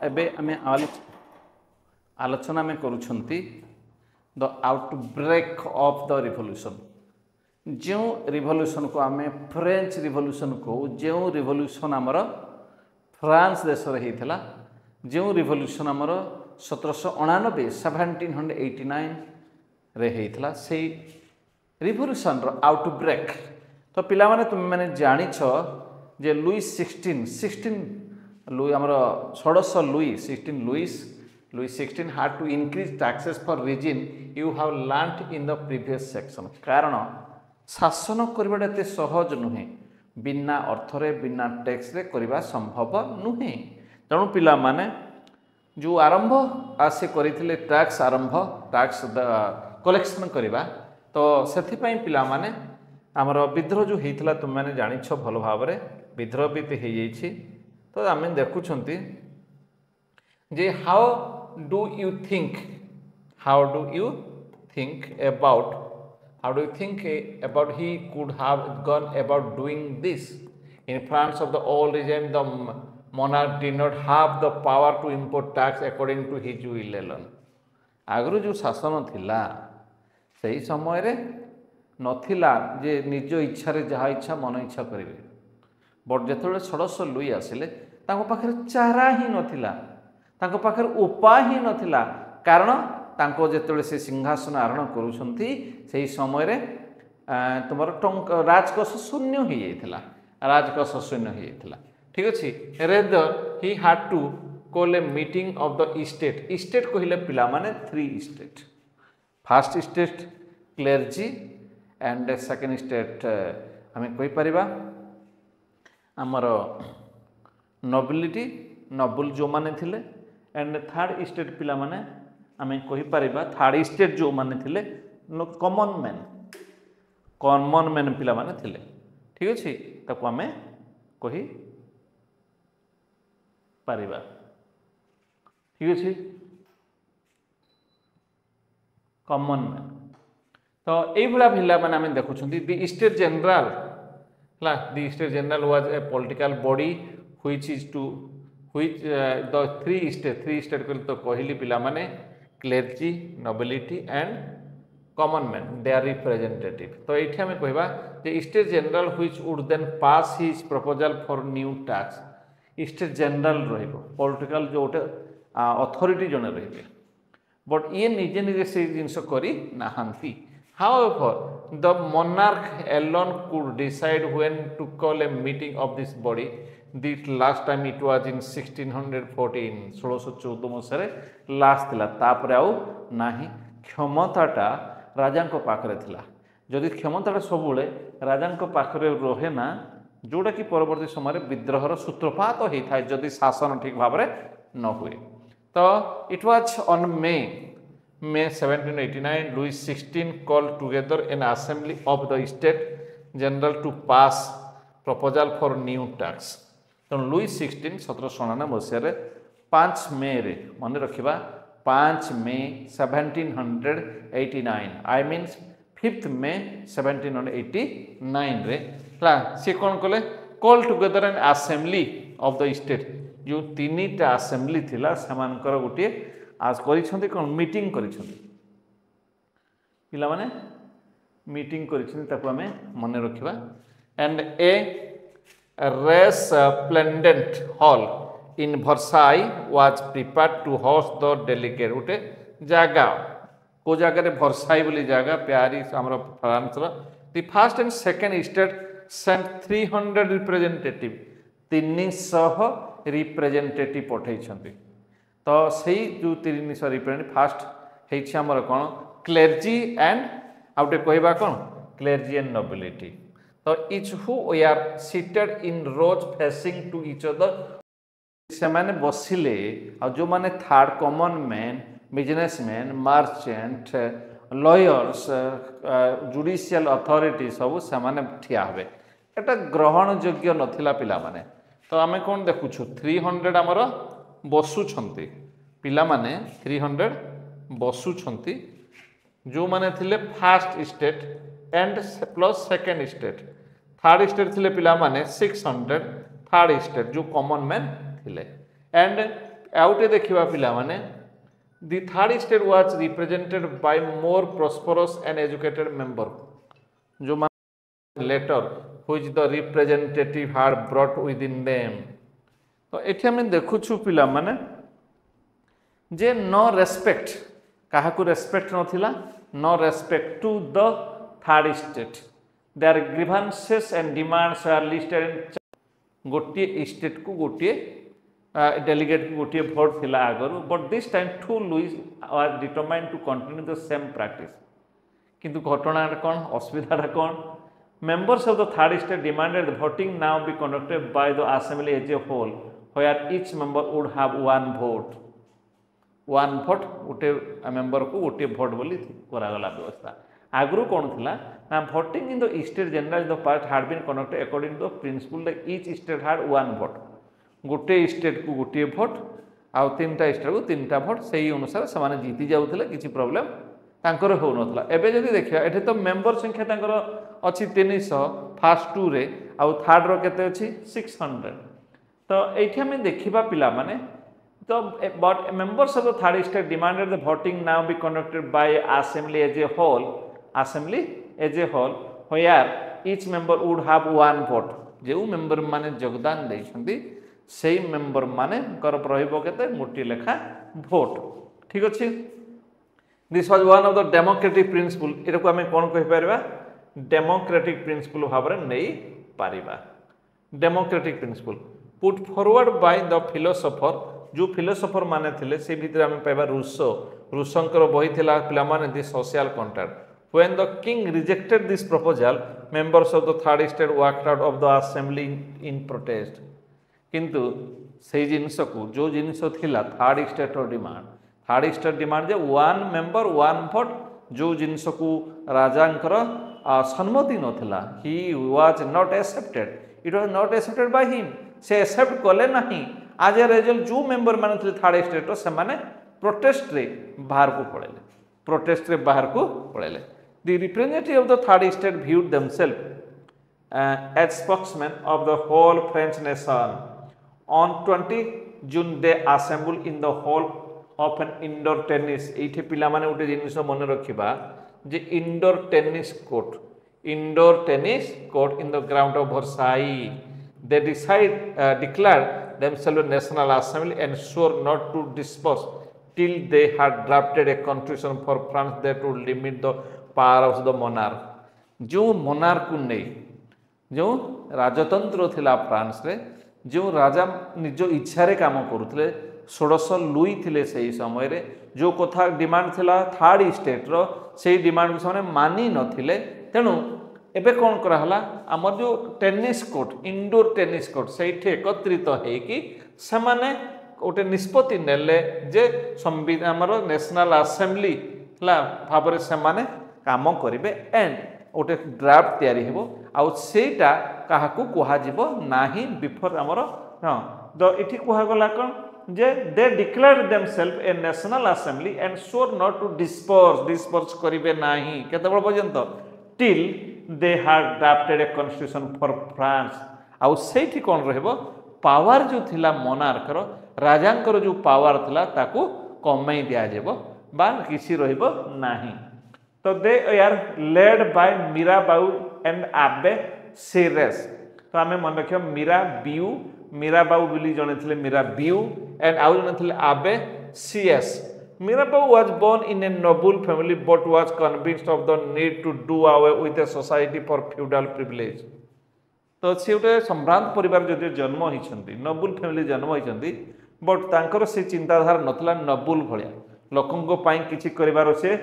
एबे आमे आलोचना में करूछंती the outbreak of the revolution. जो रिवोल्यूशन को आमे फ्रेंच रिवोल्यूशन को जो रिवोल्यूशन आमर फ्रांस देश रे हेइथला, जो रिवोल्यूशन आमर 1789 1789 रे हेइथला, से रिवोल्यूशन रो आउटब्रेक। तो पिला माने तुम माने जानि छ जे लुइस 16 लुई आमर षोडश Louis 16 had to increase taxes for region you have learnt in the previous section। कारण शासन करबा एते सहज नुहे, बिना अर्थरे बिना टैक्स रे करबा संभव नुहे। तेणु पिला माने जो आरंभ आसे करिथिले टैक्स आरंभ टैक्स कलेक्शन करबा, तो सेथि पई पिला माने हमर विद्रोह जो हेइथला तुम माने जानि छ भलो भाबरे विद्रोह भी ते हेइ छि। तो आमे देखुछंती जे how do you think he could have gone about doing this in France of the old regime? The monarch did not have the power to impose tax according to his will alone। आगरो जो शासन थिला सही समय रे नथिला जे निज इच्छा रे जहा इच्छा मन इच्छा करिवे, बट जेतले षोडश लुई आसिले ताको पाखरे चारा ही नथिला, ताको पाखरे उपाय ही नथिला। कारण ताको जेतले से सिंहासन आरोहण करूछंती सेही समय रे तुमर राजकोष शून्य हो जाइथिला, राजकोष शून्य हो जाइथिला। ठीक अछि, rather he had to call a meeting of the state. State कहिले पिला माने 3 state. First state clergy and second state हमें कहि परिबा हमर नोबिलिटी नोबल जो माने थिले, एंड थर्ड स्टेट पिला माने हमें कहि परिबा थर्ड स्टेट जो माने थिले कॉमन मैन पिला माने थिले। ठीक अछि, ताको हमें कहि परिबा। ठीक अछि, कॉमन मैन। तो एई भला भिला माने हमें देखुछंती the state general the state general was a political body which the three state तो कहली पिला माने clergy nobility and common man they are representative. तो ये हमें कहवा जे state general which would then pass his proposal for new tax. State general रहिबो पॉलिटिकल जो अथॉरिटी जने रहिबे, बट ये निजे निजे से जिंस करी नाहंती। However, the monarch alone could decide when to call a meeting of this body. The last time it was in 1614 1614 मसरे last थिला, तापर आउ नाही। क्षमताटा राजा को पाखरे थिला, जदि क्षमताटा सबुले राजा को पाखरे रहे ना, जोड़ा कि परवर्ती समय विद्रोहर सूत्रपात होता है जदि शासन ठीक भाव में न हुए। तो it was on May 1789 Louis XVI called together an assembly of the state general to pass proposal for new tax। तो लुइस 16 1799 मसीह 5 मे रे मन रखिबा 5 मे 1789 आई मीन्स 5th मे 1789 रे से कौन कले call together N assembly of the state. जो 3टा assembly थिला समानकर गोटे आज करिछंती कोन मीटिंग करिछंती, पिला माने मीटिंग करिछंती ताको हमें मन रखिबा। And a resplendent hall in Versailles was prepared to host the delegate। गोटे जागा को जगह रे वर्साई बोली जागा पेरिस हमर फ्रांस रो। The first and second state sent 300 representative 300 representative पठै छथि। तो सही जो 300 रिप्रेजेंटेटिव फर्स्ट हे छै हमर कोन क्लेर्जी एंड आउटे कहबा कोन क्लेर्जी एंड नोबिलिटी। तो each who are seated in rows facing to each other से माने बसिले आ जो माने third common man businessman merchant lawyers judicial authority सब से माने ठिया हबे। एटा ग्रहण योग्य नथिला पिला माने। तो आमे कोन देखुछु 300 हमर बसु छंती पिला माने 300 बसु छंती जो माने थिले first state and plus second state. Third state थिले पिला माने 600 थर्ड स्टेट जो कॉमन मैन थिले। एंड आउटे देखा पिला माने the third state was represented by more prosperous and educated member जो later which the representative had brought within them। तो एठी हम देखुछु पिला माने जे नो रेस्पेक्ट काहा को रेस्पेक्ट नथिला no respect to the third state their grievances and demands are listed गोटे स्टेट को गोटे डेलीगेट को गोटे भोट थिला आगरु but this time too Louis are determined to continue the same practice किंतु घटना कौन असुविधा कौन members of the third state demanded the voting now be conducted by the assembly as a whole where each member would have one vote गोटे member को गोटे vote बोली करागला व्यवस्था आगु कौन थिला ना voting in the state general in the past had been conducted according to the principle that each state had one vote गोटे स्टेट को गोटे भोट आउ तीनटा स्टेट को तीनटा भोट से अनुसार से जीति जाऊे किसी प्रोब्लेम तांकर हो नथला एबे जदि देखिया एठे तो मेंबर संख्या तांकर अछि 300 फास्ट 2 रे आउ थर्ड रो केते अछि 600 तो एठी हम देखिबा पिला माने तो but members of the third state demanded the voting now be conducted by assembly as a whole where each member would have one vote जेउ मेंबर माने योगदान दैछंती सेही मेंबर माने कर रहइबो केते मोटी लेखा वोट ठीक अछि। This was one of the democratic principle एटा को हमें कोन कहि परबा डेमोक्रेटिक प्रिंसिपल भाबरे नै पारिबा democratic principle put forward by the philosopher जो फिलोसोफर माने थिले से भीतर हमें पाइबा रूसोंकर बही थिला पिला माने the social contract when the king rejected this proposal members of the third state walked out of the assembly in protest किंतु से जिनस को जो जिनस थिला थर्ड स्टेट डिमांड जे वन मेंबर वन भोट जो जिनस को राजांकर सम्मति नथिला he was not accepted it was not accepted by him से एक्सेप्ट कले नहीं आज ए रिजल्ट जो मेंबर माने थे थर्ड स्टेट से माने प्रोटेस्ट रे बाहर को पड़ेले the representative of the third state viewed themselves as spokesman of the whole French nation on 20 June they assembled in the hall of an indoor tennis एठी पिला माने उटे जिनिस मन रखिबा जे indoor tennis court in the ground of Versailles they declared themselves national assembly and swore not to disperse till they had drafted a constitution for France that would limit the power of the monarch जो monarch को नहीं जो राजतंत्र थिला France रे जो राजा निज इच्छा रे काम करुले 16 लुई थिले सही समय रे जो कथा डिमांड थिला थर्ड स्टेट रो से डिमांड को मानी नथिले तेणु एबे कौन करा हला हमर जो tennis court indoor tennis court सेठी एकत्रित है कि समाने गोटे निष्पत्ति नेले जे संविधान हमर नेशनल असेंबली हला भाबरे समाने काम करिवे एंड गोटे ड्राफ्ट तयारी हेबो आ सेटा काहा को कोहा जिवो नाही बिफोर हमर हां द इठी कोहा गला कोन जे they declared themselves a national assembly and sure not to disperse करिवे नाही केते बळ पर्यंत till they had drafted a constitution for France आउ सेठी कोन रहबो पावर जो थिला मोनार्कर राजांकर जो पावर थिला ताकू कमई दिया जेबो बा किसी रहबो नाही तो they are led by Mirabeau and Abbe सीरेस तो हमें मन रखियो मीराबाऊ बोली जने थिले मीराबिऊ एंड आउ जने थिले आबे CS Mirabeau was born in a noble family but was convinced of the need to do away with a society for feudal privilege. तो सी गोटे सम्भ्रांत परिवार जो जन्म होती नोबुल फैमिली जन्म होती बट तांकर से चिंताधारा नतला नोबुल भलिया लोकंको पाई किछि करिवार से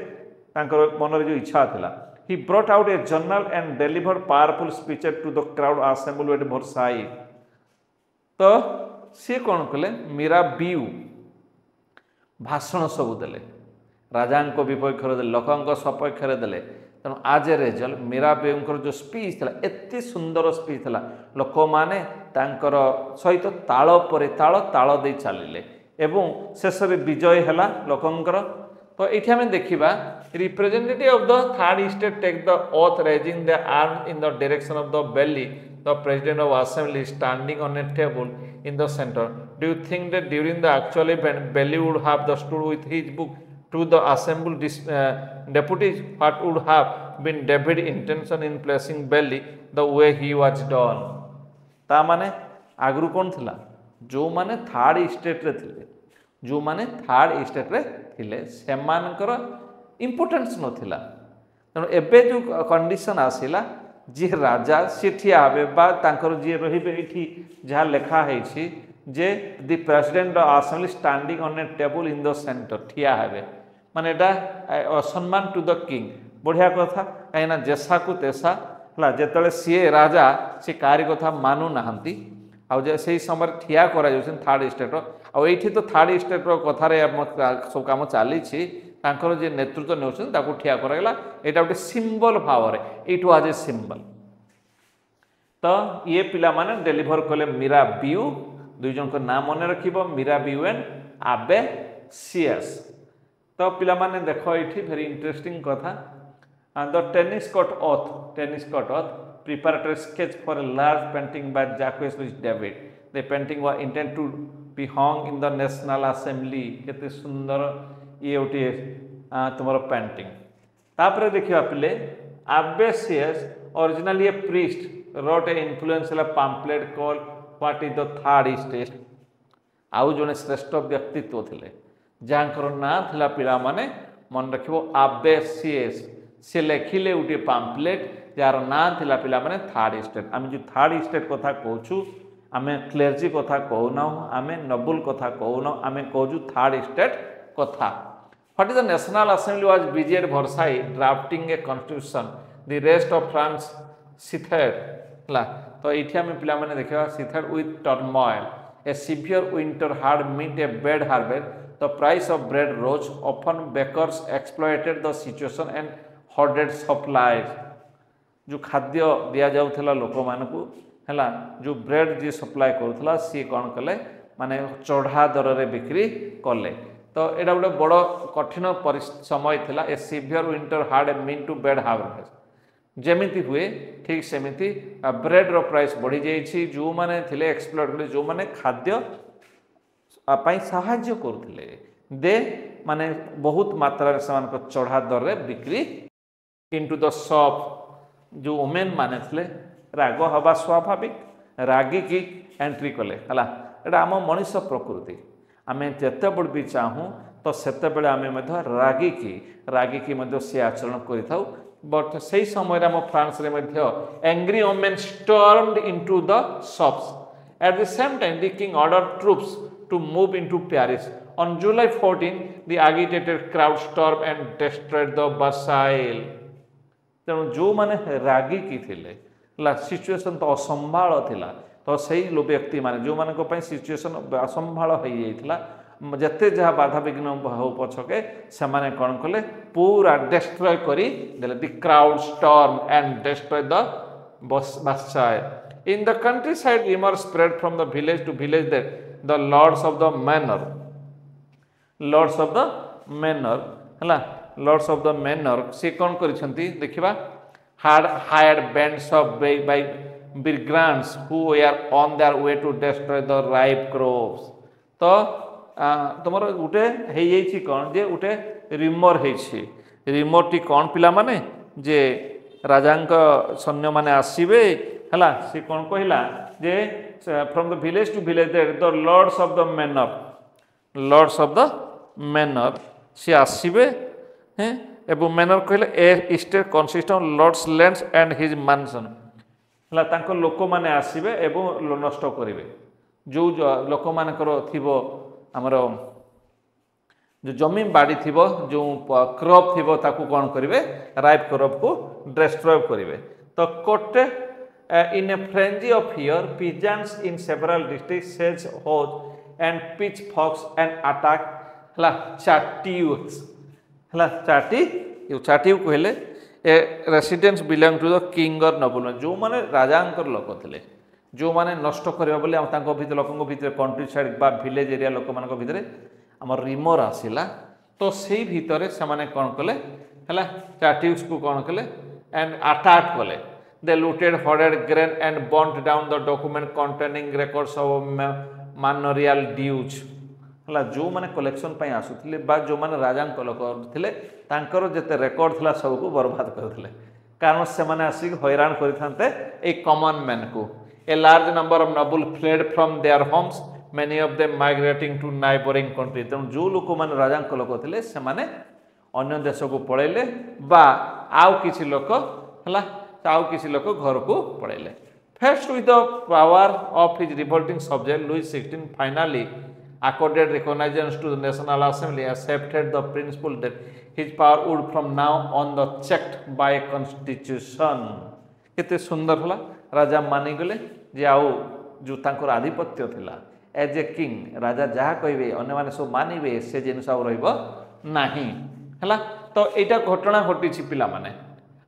तांकर मन जो इच्छा थिला he brought out a journal and delivered powerful speeches to the crowd assembled at Versailles. तो सी कोन कले मीराबिऊ भाषण सबू देले राजा विपक्ष दे लोक सपक्ष देले तेणु आज ए रिजल्ट मीराबाईंकर जो स्पीच था एत सुंदर स्पीच था लोक मैंने सहित ताल पर ताल दे चलिले एवं शेष विजय है लोकंकर तो ये आम देखा representative of the third state take the oath raising the arm in the direction of the valley the president of assembly standing on a table in the center. Do you think that during the actual event, Belly would have the stood with his book to the assembled deputies? What would have been David's intention in placing Belly the way he was done? ता माने आगु कौन थिला जो माने third state रे थिले जो माने थर्ड स्टेट रे थिले सेमानकर इंपोर्टेंस नथिला तेणु एबे जो कंडीशन आसिला जी राजा सी ठिया हे बा तांकर जी रहिबे इठी जहाँ लेखा है जे the president of assembly standing on a table in the centre ठिया हे माने एटा असम्मान टू द किंग बढ़िया कथा कहीं जेसा को तेसा जिते सी राजा सी कारी कथा मानु नाहंती आउ से समय ठिया करा थर्ड स्टेट आईठी तो थर्ड स्टेट कथार सब कम चली जे नेतृत्व ने ठिया कराला यहाँ गोटे सिंबल भाव इट वाज ए सिंबल तो ये पिला माने डेलीवर कले मीरा बियू दुई जन ना मन रखिब Mirabeau and Abbe Sieyes तो पिला माने देख ये वेरी इंटरेस्टिंग कथा the tennis court oath preparatory sketch for a large painting by Jacques Louis David. The painting was intended to be hung in the National Assembly. केते सुंदर ये उठी तुम्हारा पेंटिंग तापर देखिए पिले Abbasius originally a priest wrote an influential pamphlet called What is the Third State. आउ जने श्रेष्ठ व्यक्तित्व थिले जांकर ना थिला पिला माने मन रखिबो Abbasius से लेखिले उठी पम्फलेट जार ना थिला पिला माने थर्ड स्टेट आम जो थर्ड स्टेट कथा कहूँ आम क्लेर्जी कथा कहूना आम नोबल कथा कहूना आम कहूँ थर्ड स्टेट कथा what is the national assembly was busy at Versailles drafting a constitution the rest of France seethed ला तो ये आम पिला माने देखा seethed with turmoil a severe winter hard meant a bad harvest the price of bread rose often bakers exploited the situation and hoarded supplies जो खाद्य दि जाऊला लोक मानू है जो ब्रेड जी सप्लाय करूला सी कौन कले माने चढ़ा दर रे बिक्री कले तो यहाँ गोटे बड़ कठिन समय थिला a severe winter hard a mean to bad harvest जेमिति हुए ठीक सेमिति ब्रेड रो प्राइस बढ़ी जाइए जो माने थिले एक्सप्लोर कले जो माने खाद्य पाई सहाय्य करुले दे माने बहुत मात्रा से चढ़ा दर रे बिक्री इनटू द शॉप जो वुमेन माने थे राग हवा स्वाभाविक रागी की एंट्री कले है यहाँ आम मनीष प्रकृति आम जिते बड़ भी चाहूँ तो सेते बेले आम रागी की सी आचरण करिथाउ बट से समय आम फ्रांस रे angry women stormed into the shops at the same time the king order troops to move into Paris on July 14 the agitated crowd storm and destroyed the Versailles तेणु जो माने रागी की थिले सिचुएशन तो असंभाल थिला तो सही व्यक्ति माने जो माने को पई सिचुएशन असंभाल हो जाइथिला जते जहाँ बाधा विघ्न हो पछके से माने कौन कले पूरा डिस्ट्रॉय करी देले the crowd storm and destroy the Versailles in the country side rumor spread from the village to village that the lords of the manor से कौन करिसेंती देखिबा had hired bands of by brigands who were on their way to destroy the ripe crops तो तुमर उठे हे जाइछि कोन जे उठे रिमोर हेछि रिमोर T कोन पिला माने जे राजांक सैन्य माने आसीबे हला से कोन कहिला जे from the village to village the lords of the manor से आसीबे हैं एवं मैनर कहले a state consist of lords lands and his mansion हला तांको लोक माने आसीबे एवं नष्ट करिवे जो लोक मानकर थिबो हमर जो जमीन बाड़ी थिबो जो क्रॉप थिबो ताकू कोन करिवे राइप क्रॉप को डिस्ट्रॉय करिवे तो कोटे in a frenzy of fear peasants in several districts seized hoes and pitchforks and attack हला चाटीव्स हला चाटी कहले a residents belong to the king और नोबल जो माने राजांकर लोक थिले जो माने नष्ट करबा बोले हम तांको भीतर लोकंको भीतर कंट्री साइड बा विलेज एरिया लोक मानक भीतर हमर रिमोर आसिला तो सेही भीतर से माने कोन कले हला चाटीव्स को कोन कले एंड अटैक कले they looted hoarded grain and burnt down the document containing records of manorial dues हला जो माने कलेक्शन पई आसुथिले बा जो माने राजा लोक थिले तांकर जेते रेकर्ड थिला सब को बर्बाद करथिले कारण से माने आसी हैरान करिथांते ए कॉमन मैन को a large number of noble fled from their homes many of them migrating to neighboring country तेणु जो लोक माने राजा लोक थिले से माने अन्य देश को पळैले बा आउ किछि लोक हला आउ किछि लोक घर को पळैले faced with the power of his revolting subject Louis XVI finally accorded recognition to the National Assembly accepted the principle that his power would from now on the checked by constitution केते सुंदर होला राजा मानि गले जे आउ जो तांकर आधिपत्य थिला एज ए किंग राजा जहा कहबे अन्य माने सब मानिबे से जिनस आउ रहइबो नाही हला तो एटा घटना घटिछि पिला माने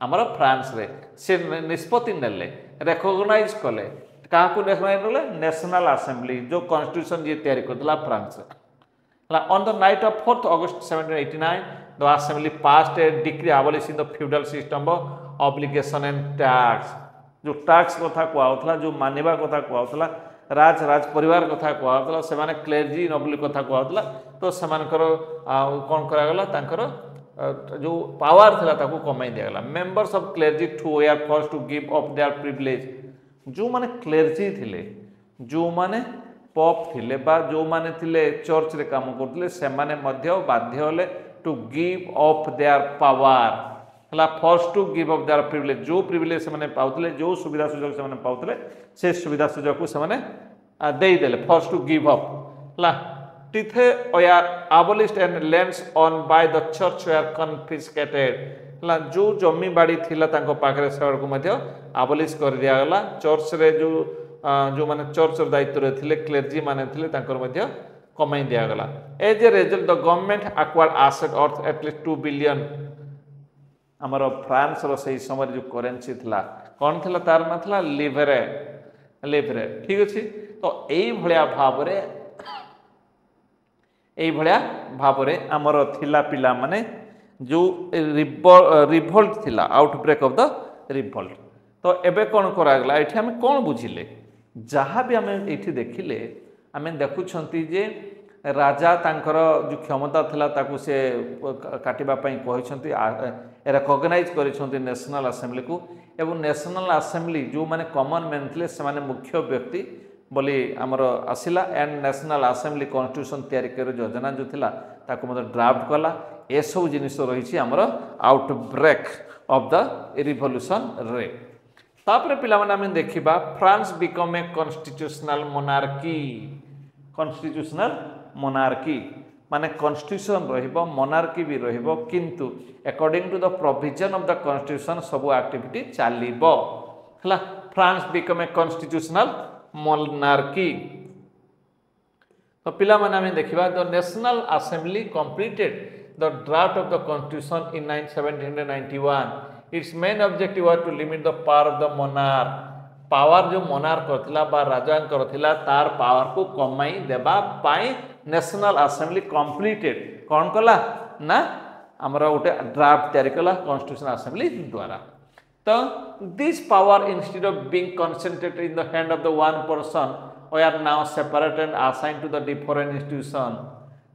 हमर फ्रांस रे से निष्पत्ति नेले रिकॉग्नाइज कले कहा को रिकॉग्नाइज कले नेशनल असेंबली जो कॉन्स्टिट्यूशन जे तैयारी करथला फ्रांस हला on the night of 4th August 1789 the assembly passed A decree abolishing the feudal system of obligation and tax जो टैक्स कथा कोआउथला जो मानिबा कथा कोआउथला राज परिवार कथा कोआउथला से माने क्लेर्जी नोबल कथा कोआउथला तो सेमानकर कोन करा गला तांकर जो पावर थिला ताको कमाई दिया गला members of clergy too were forced to give up their privilege जो माने क्लेर्जी थिले जो माने पॉप थिले बा जो माने थिले चर्च रे काम करथिले से माने मध्य बाध्य होले to give up their power हला force to give up their privilege जो प्रिविलेज से माने पाउथिले जो सुविधा सुजोग से माने पाउथिले से सुविधा सुजोग को से माने देई देले फोर्स टू गिव अप हला तिथे were abolished and lands owned by the church were confiscated हला जो जमी बाड़ी थिला तांको पाखरे सर को मध्य abolished कर दिया गला चर्च रे जो माने चर्च र दायित्व रे थिले क्लेर्जी माने थिले तांकर मध्य कमाई दिया गला as a result the government acquired asset worth at least 2 billion हमर फ्रांस रो सही समय जो करेंसी थिला कोन थिला तार ना थिला लिवरे ठीक अछि तो एई भलिया भाबरे एई भलिया भाबरे हमर थिला पिला माने जो रिवोल्ट थिला आउटब्रेक ऑफ द रिवोल्ट तो एबे कोन करा गला एठी हम कोन बुझिले जहा भी हम एठी देखिले हमें देखुछंती जे राजा तांकर जो क्षमता थिला ताकू से काटिबा पई कहिसंती रिकॉग्नाइज करिसंती नेशनल असेंबली को एवं नेशनल असेंबली जो माने कॉमन मैन थिले से माने मुख्य व्यक्ति बोली आमर आसिला एंड नेशनल असेंबली कॉन्स्टिट्यूशन तैयारी कर योजना जो थिला ताको मतलब ड्राफ्ट कला ए सब जिनिस रही आमर आउटब्रेक ऑफ द रिवोल्यूशन रे तापर पिला माने हम देखिबा France become a constitutional monarchy माने कॉन्स्टिट्यूशन रहिबो मोनार्की भी रहिबो किंतु according to the provision of the constitution सब एक्टिविटी चलीबो हला France become a constitutional monarchy तो पिला माने हम देखिबा the national assembly completed the draft of the constitution in 1791 its main objective was to limit the power of the monarch power जो monarch करथिला बा राजा करथिला तार पावर को कमाई देबा पाई नेशनल असेंबली कंप्लीटेड कोन कला ना हमरा उटे ड्राफ्ट तयारी कला कॉन्स्टिट्यूशन असेंबली द्वारा तो this power instead of being concentrated in the hand of the one person were now separated and assigned to the different institution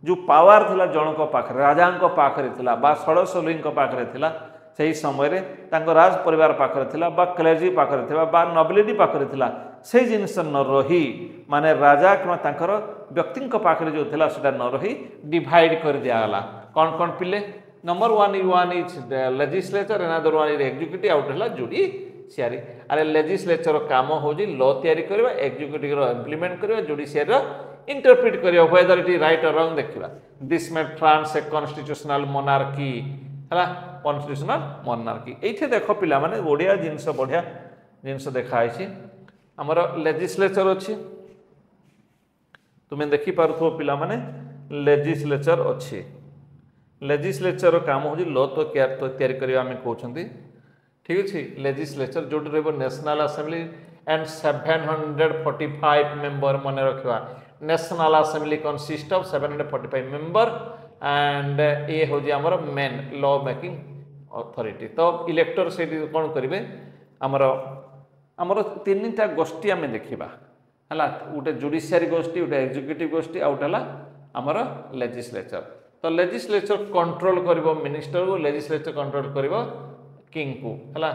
जो पावर थिला जनक पाखरे राजा को पाखरे थिला बा सड़सोली को पाखरे थिला सही समय रे तांको राज परिवार पाखरे थिला बा क्लेर्जी पाखरे थिला बा नोबिलिटी पाखरे थिला से जिनिस न रही माने राजा के तांकर व्यक्ति को पाखरे जो थिला सेटा न रही डिवाइड कर दिया गला कोन कोन पिले number 1 is the legislature another one is executive out हला जुडिशियरी अरे लेजिस्लेचर काम हो जी लॉ तयारी करबा एक्जीक्यूटिव रो इंप्लीमेंट करबा जुडिशियरी रो इंटरप्रेट करबा वेदर इट इज राइट और रॉन्ग देखिबा this made France A constitutional monarchy हला कॉन्स्टिट्यूशनल मोनार्की एथे देखो पिला माने ओडिया बढ़िया जिंस देखा आइछि हमर लेजिस्लेचर अछि तुमे देखि पारथो पिला माने लेजिस्लेचर अछि लेजिस्लेचर काम हो लॉ तो केयर तो तैयारी करबा में कहउछंती ठीक अछि लेजिस्लेचर जोट रहबो नेशनल असेंबली एंड 745 मेंबर मने रखवा national assembly consist of 745 member and a हो जे हमर मेन लॉ मेकिंग अथॉरिटी तो इलेक्टर से कोन करिवे आमर आमर तीनटा गोष्ठी आम देखा है गोटे जुडिशियरी गोष्ठी गोटे एग्जीक्यूटिव गोष्ठी आउट है आमर लेजिस्लेचर तो लेजिस्लेचर कंट्रोल कर मिनिस्टर को लेजिस्लेचर कंट्रोल कर किंग को है